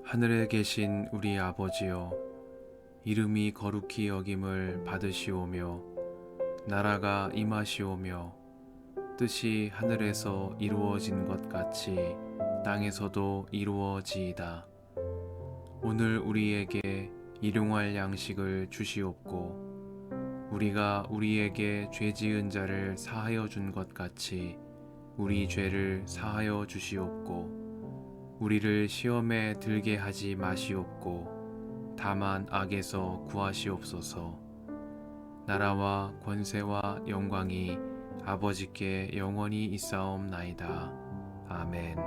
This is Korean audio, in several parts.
하늘에 계신 우리 아버지여, 이름이 거룩히 여김을 받으시오며 나라가 임하시오며 뜻이 하늘에서 이루어진 것 같이 땅에서도 이루어지이다. 오늘 우리에게 일용할 양식을 주시옵고 우리가 우리에게 죄 지은 자를 사하여 준 것 같이 우리 죄를 사하여 주시옵고 우리를 시험에 들게 하지 마시옵고 다만 악에서 구하시옵소서. 나라와 권세와 영광이 아버지께 영원히 있사옵나이다. 아멘.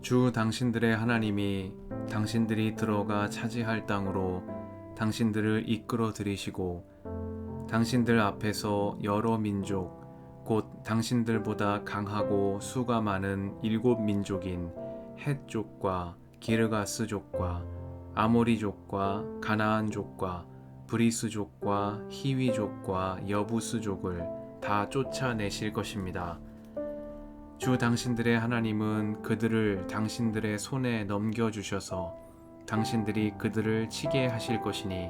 주 당신들의 하나님이 당신들이 들어가 차지할 땅으로 당신들을 이끌어 들이시고 당신들 앞에서 여러 민족 곧 당신들보다 강하고 수가 많은 7민족인 헷족과 기르가스족과 아모리족과 가나안족과 브리스족과 히위족과 여부스족을 다 쫓아내실 것입니다. 주 당신들의 하나님은 그들을 당신들의 손에 넘겨주셔서 당신들이 그들을 치게 하실 것이니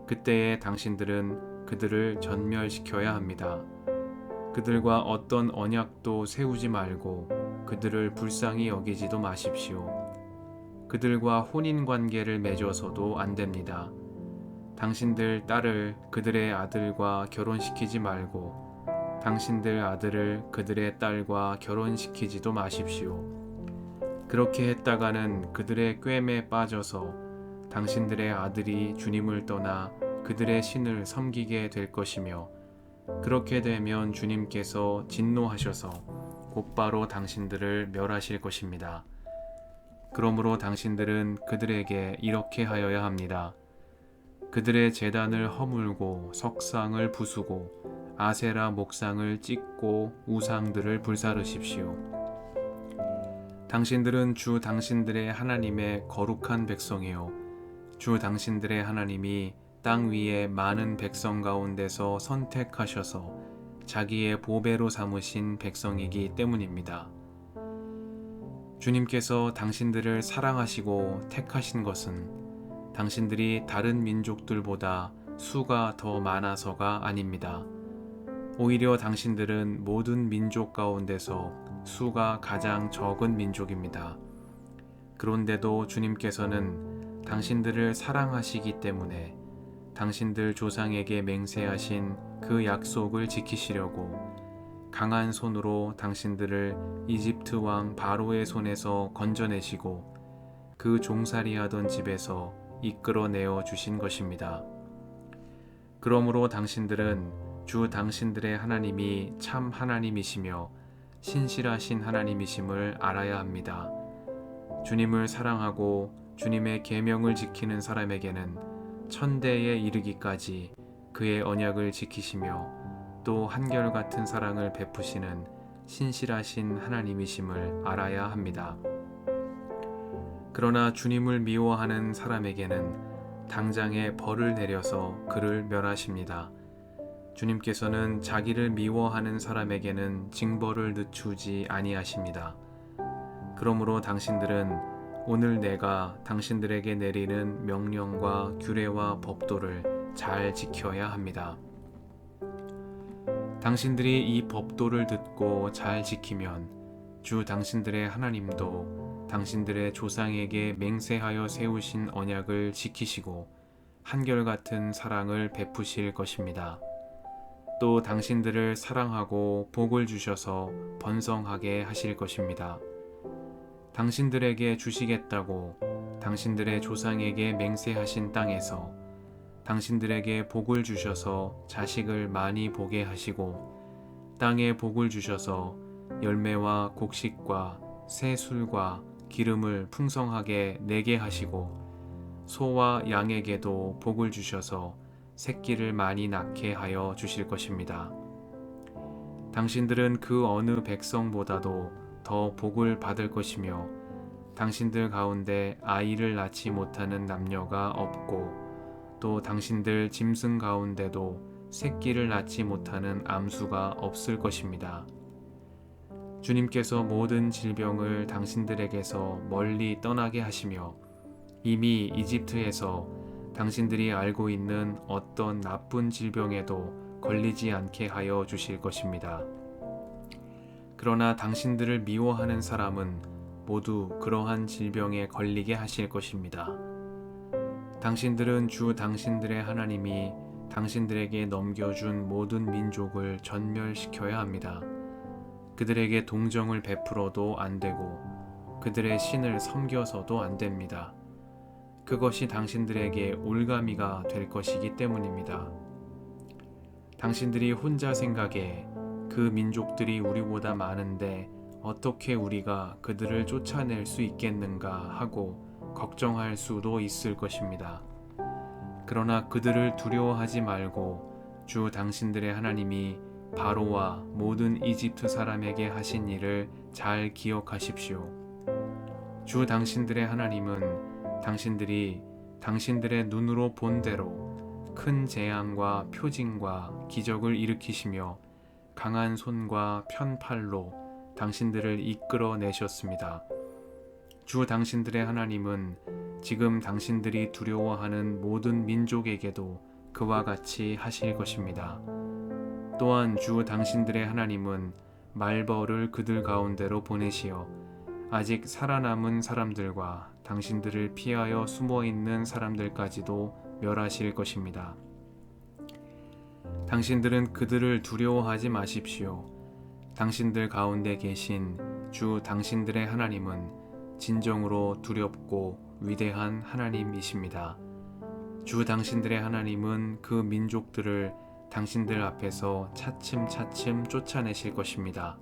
그때에 당신들은 그들을 전멸시켜야 합니다. 그들과 어떤 언약도 세우지 말고 그들을 불쌍히 여기지도 마십시오. 그들과 혼인관계를 맺어서도 안 됩니다. 당신들 딸을 그들의 아들과 결혼시키지 말고 당신들 아들을 그들의 딸과 결혼시키지도 마십시오. 그렇게 했다가는 그들의 꾀에 빠져서 당신들의 아들이 주님을 떠나 그들의 신을 섬기게 될 것이며 그렇게 되면 주님께서 진노하셔서 곧바로 당신들을 멸하실 것입니다. 그러므로 당신들은 그들에게 이렇게 하여야 합니다. 그들의 제단을 허물고 석상을 부수고 아세라 목상을 찢고 우상들을 불사르십시오. 당신들은 주 당신들의 하나님의 거룩한 백성이요 주 당신들의 하나님이 땅 위에 많은 백성 가운데서 선택하셔서 자기의 보배로 삼으신 백성이기 때문입니다. 주님께서 당신들을 사랑하시고 택하신 것은 당신들이 다른 민족들보다 수가 더 많아서가 아닙니다. 오히려 당신들은 모든 민족 가운데서 수가 가장 적은 민족입니다. 그런데도 주님께서는 당신들을 사랑하시기 때문에 당신들 조상에게 맹세하신 그 약속을 지키시려고 강한 손으로 당신들을 이집트 왕 바로의 손에서 건져내시고 그 종살이하던 집에서 이끌어내어 주신 것입니다. 그러므로 당신들은 주 당신들의 하나님이 참 하나님이시며 신실하신 하나님이심을 알아야 합니다. 주님을 사랑하고 주님의 계명을 지키는 사람에게는 천대에 이르기까지 그의 언약을 지키시며 또 한결같은 사랑을 베푸시는 신실하신 하나님이심을 알아야 합니다. 그러나 주님을 미워하는 사람에게는 당장에 벌을 내려서 그를 멸하십니다. 주님께서는 자기를 미워하는 사람에게는 징벌을 늦추지 아니하십니다. 그러므로 당신들은 오늘 내가 당신들에게 내리는 명령과 규례와 법도를 잘 지켜야 합니다. 당신들이 이 법도를 듣고 잘 지키면 주 당신들의 하나님도 당신들의 조상에게 맹세하여 세우신 언약을 지키시고 한결같은 사랑을 베푸실 것입니다. 또 당신들을 사랑하고 복을 주셔서 번성하게 하실 것입니다. 당신들에게 주시겠다고 당신들의 조상에게 맹세하신 땅에서 당신들에게 복을 주셔서 자식을 많이 보게 하시고 땅에 복을 주셔서 열매와 곡식과 새 술과 기름을 풍성하게 내게 하시고 소와 양에게도 복을 주셔서 새끼를 많이 낳게 하여 주실 것입니다. 당신들은 그 어느 백성보다도 더 복을 받을 것이며 당신들 가운데 아이를 낳지 못하는 남녀가 없고 또 당신들 짐승 가운데도 새끼를 낳지 못하는 암수가 없을 것입니다. 주님께서 모든 질병을 당신들에게서 멀리 떠나게 하시며 이미 이집트에서 당신들이 알고 있는 어떤 나쁜 질병에도 걸리지 않게 하여 주실 것입니다. 그러나 당신들을 미워하는 사람은 모두 그러한 질병에 걸리게 하실 것입니다. 당신들은 주 당신들의 하나님이 당신들에게 넘겨준 모든 민족을 전멸시켜야 합니다. 그들에게 동정을 베풀어도 안 되고 그들의 신을 섬겨서도 안 됩니다. 그것이 당신들에게 올가미가 될 것이기 때문입니다. 당신들이 혼자 생각에 그 민족들이 우리보다 많은데 어떻게 우리가 그들을 쫓아낼 수 있겠는가 하고 걱정할 수도 있을 것입니다. 그러나 그들을 두려워하지 말고 주 당신들의 하나님이 바로와 모든 이집트 사람에게 하신 일을 잘 기억하십시오. 주 당신들의 하나님은 당신들이 당신들의 눈으로 본 대로 큰 재앙과 표징과 기적을 일으키시며 강한 손과 편팔로 당신들을 이끌어 내셨습니다. 주 당신들의 하나님은 지금 당신들이 두려워하는 모든 민족에게도 그와 같이 하실 것입니다. 또한 주 당신들의 하나님은 말벌을 그들 가운데로 보내시어 아직 살아남은 사람들과 당신들을 피하여 숨어있는 사람들까지도 멸하실 것입니다. 당신들은 그들을 두려워하지 마십시오. 당신들 가운데 계신 주 당신들의 하나님은 진정으로 두렵고 위대한 하나님이십니다. 주 당신들의 하나님은 그 민족들을 당신들 앞에서 차츰차츰 쫓아내실 것입니다.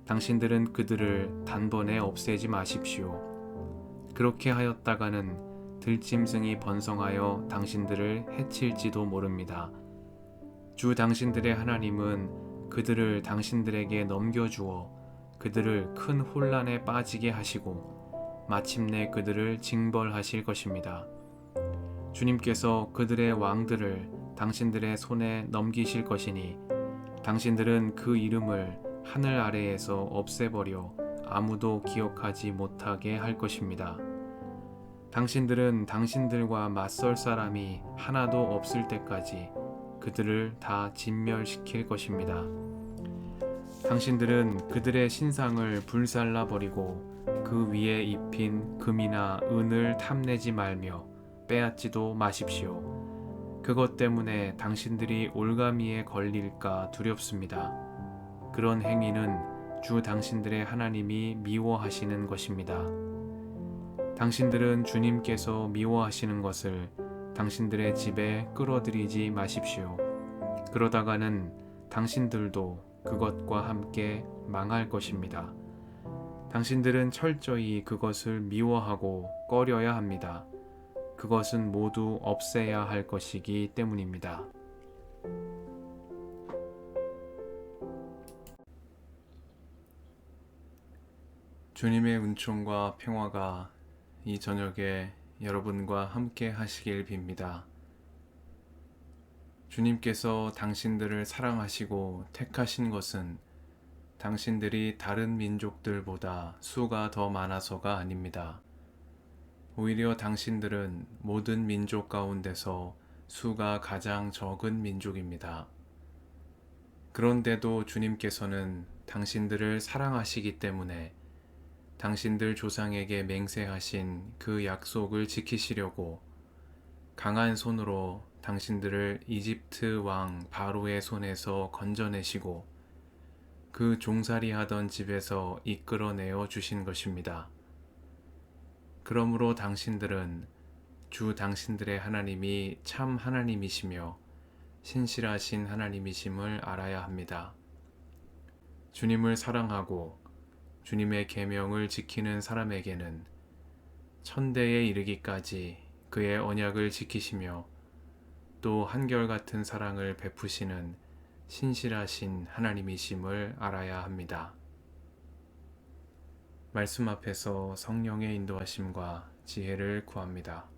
당신들은 그들을 단번에 없애지 마십시오. 그렇게 하였다가는 들짐승이 번성하여 당신들을 해칠지도 모릅니다. 주 당신들의 하나님은 그들을 당신들에게 넘겨주어 그들을 큰 혼란에 빠지게 하시고 마침내 그들을 징벌하실 것입니다. 주님께서 그들의 왕들을 당신들의 손에 넘기실 것이니 당신들은 그 이름을 하늘 아래에서 없애버려 아무도 기억하지 못하게 할 것입니다. 당신들은 당신들과 맞설 사람이 하나도 없을 때까지 그들을 다 진멸시킬 것입니다. 당신들은 그들의 신상을 불살라 버리고 그 위에 입힌 금이나 은을 탐내지 말며 빼앗지도 마십시오. 그것 때문에 당신들이 올가미에 걸릴까 두렵습니다. 그런 행위는 주 당신들의 하나님이 미워하시는 것입니다. 당신들은 주님께서 미워하시는 것을 당신들의 집에 끌어들이지 마십시오. 그러다가는 당신들도 그것과 함께 망할 것입니다. 당신들은 철저히 그것을 미워하고 꺼려야 합니다. 그것은 모두 없애야 할 것이기 때문입니다. 주님의 은총과 평화가 이 저녁에 여러분과 함께 하시길 빕니다. 주님께서 당신들을 사랑하시고 택하신 것은 당신들이 다른 민족들보다 수가 더 많아서가 아닙니다. 오히려 당신들은 모든 민족 가운데서 수가 가장 적은 민족입니다. 그런데도 주님께서는 당신들을 사랑하시기 때문에 당신들 조상에게 맹세하신 그 약속을 지키시려고 강한 손으로 당신들을 이집트 왕 바로의 손에서 건져내시고 그 종살이 하던 집에서 이끌어내어 주신 것입니다. 그러므로 당신들은 주 당신들의 하나님이 참 하나님이시며 신실하신 하나님이심을 알아야 합니다. 주님을 사랑하고 주님의 계명을 지키는 사람에게는 천대에 이르기까지 그의 언약을 지키시며 또 한결같은 사랑을 베푸시는 신실하신 하나님이심을 알아야 합니다. 말씀 앞에서 성령의 인도하심과 지혜를 구합니다.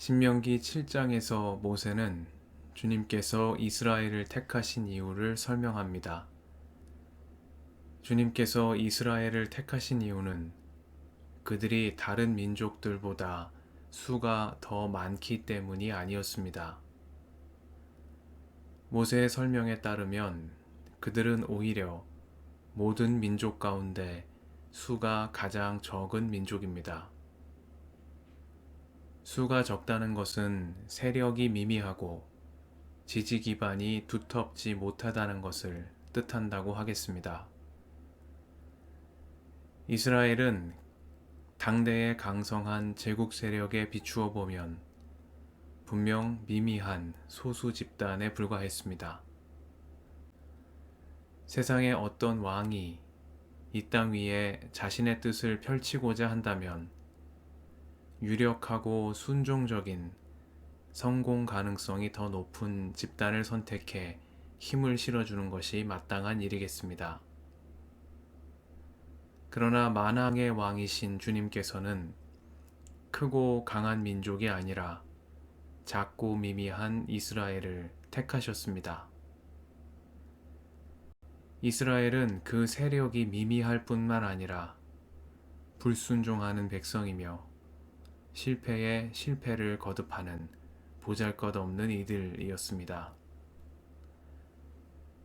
신명기 7장에서 모세는 주님께서 이스라엘을 택하신 이유를 설명합니다. 주님께서 이스라엘을 택하신 이유는 그들이 다른 민족들보다 수가 더 많기 때문이 아니었습니다. 모세의 설명에 따르면 그들은 오히려 모든 민족 가운데 수가 가장 적은 민족입니다. 수가 적다는 것은 세력이 미미하고 지지 기반이 두텁지 못하다는 것을 뜻한다고 하겠습니다. 이스라엘은 당대의 강성한 제국 세력에 비추어 보면 분명 미미한 소수 집단에 불과했습니다. 세상의 어떤 왕이 이 땅 위에 자신의 뜻을 펼치고자 한다면 유력하고 순종적인 성공 가능성이 더 높은 집단을 선택해 힘을 실어주는 것이 마땅한 일이겠습니다. 그러나 만왕의 왕이신 주님께서는 크고 강한 민족이 아니라 작고 미미한 이스라엘을 택하셨습니다. 이스라엘은 그 세력이 미미할 뿐만 아니라 불순종하는 백성이며 실패에 실패를 거듭하는 보잘것없는 이들이었습니다.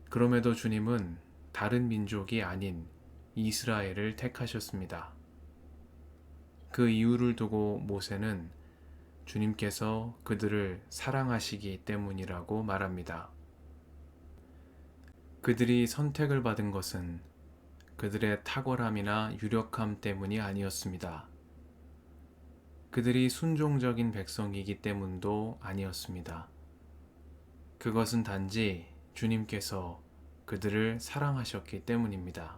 그럼에도 주님은 다른 민족이 아닌 이스라엘을 택하셨습니다. 그 이유를 두고 모세는 주님께서 그들을 사랑하시기 때문이라고 말합니다. 그들이 선택을 받은 것은 그들의 탁월함이나 유력함 때문이 아니었습니다. 그들이 순종적인 백성이기 때문도 아니었습니다. 그것은 단지 주님께서 그들을 사랑하셨기 때문입니다.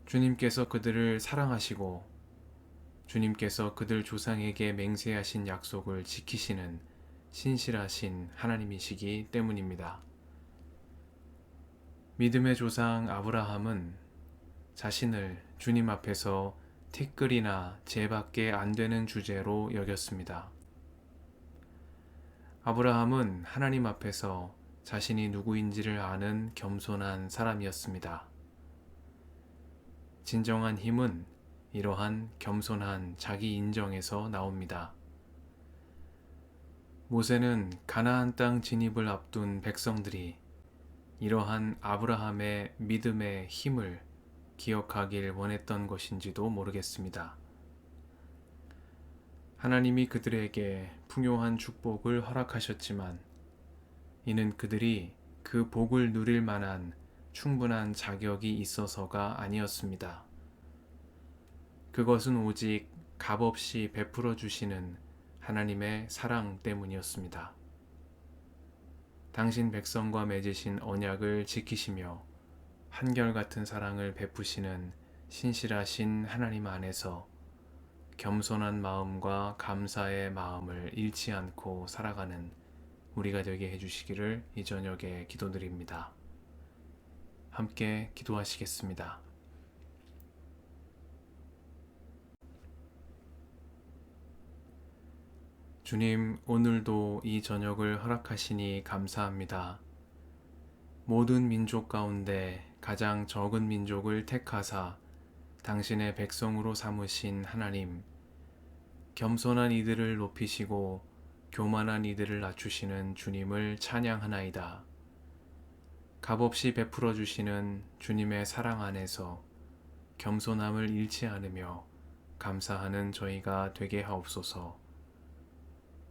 주님께서 그들을 사랑하시고 주님께서 그들 조상에게 맹세하신 약속을 지키시는 신실하신 하나님이시기 때문입니다. 믿음의 조상 아브라함은 자신을 주님 앞에서 티끌이나 재밖에 안 되는 주제로 여겼습니다. 아브라함은 하나님 앞에서 자신이 누구인지를 아는 겸손한 사람이었습니다. 진정한 힘은 이러한 겸손한 자기 인정에서 나옵니다. 모세는 가나안 땅 진입을 앞둔 백성들이 이러한 아브라함의 믿음의 힘을 기억하길 원했던 것인지도 모르겠습니다. 하나님이 그들에게 풍요한 축복을 허락하셨지만 이는 그들이 그 복을 누릴 만한 충분한 자격이 있어서가 아니었습니다. 그것은 오직 값없이 베풀어 주시는 하나님의 사랑 때문이었습니다. 당신 백성과 맺으신 언약을 지키시며 한결같은 사랑을 베푸시는 신실하신 하나님 안에서 겸손한 마음과 감사의 마음을 잃지 않고 살아가는 우리가 되게 해주시기를 이 저녁에 기도드립니다. 함께 기도하시겠습니다. 주님, 오늘도 이 저녁을 허락하시니 감사합니다. 모든 민족 가운데 가장 적은 민족을 택하사 당신의 백성으로 삼으신 하나님, 겸손한 이들을 높이시고 교만한 이들을 낮추시는 주님을 찬양하나이다. 값없이 베풀어 주시는 주님의 사랑 안에서 겸손함을 잃지 않으며 감사하는 저희가 되게 하옵소서.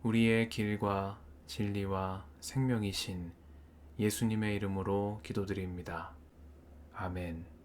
우리의 길과 진리와 생명이신 예수님의 이름으로 기도드립니다. 아멘.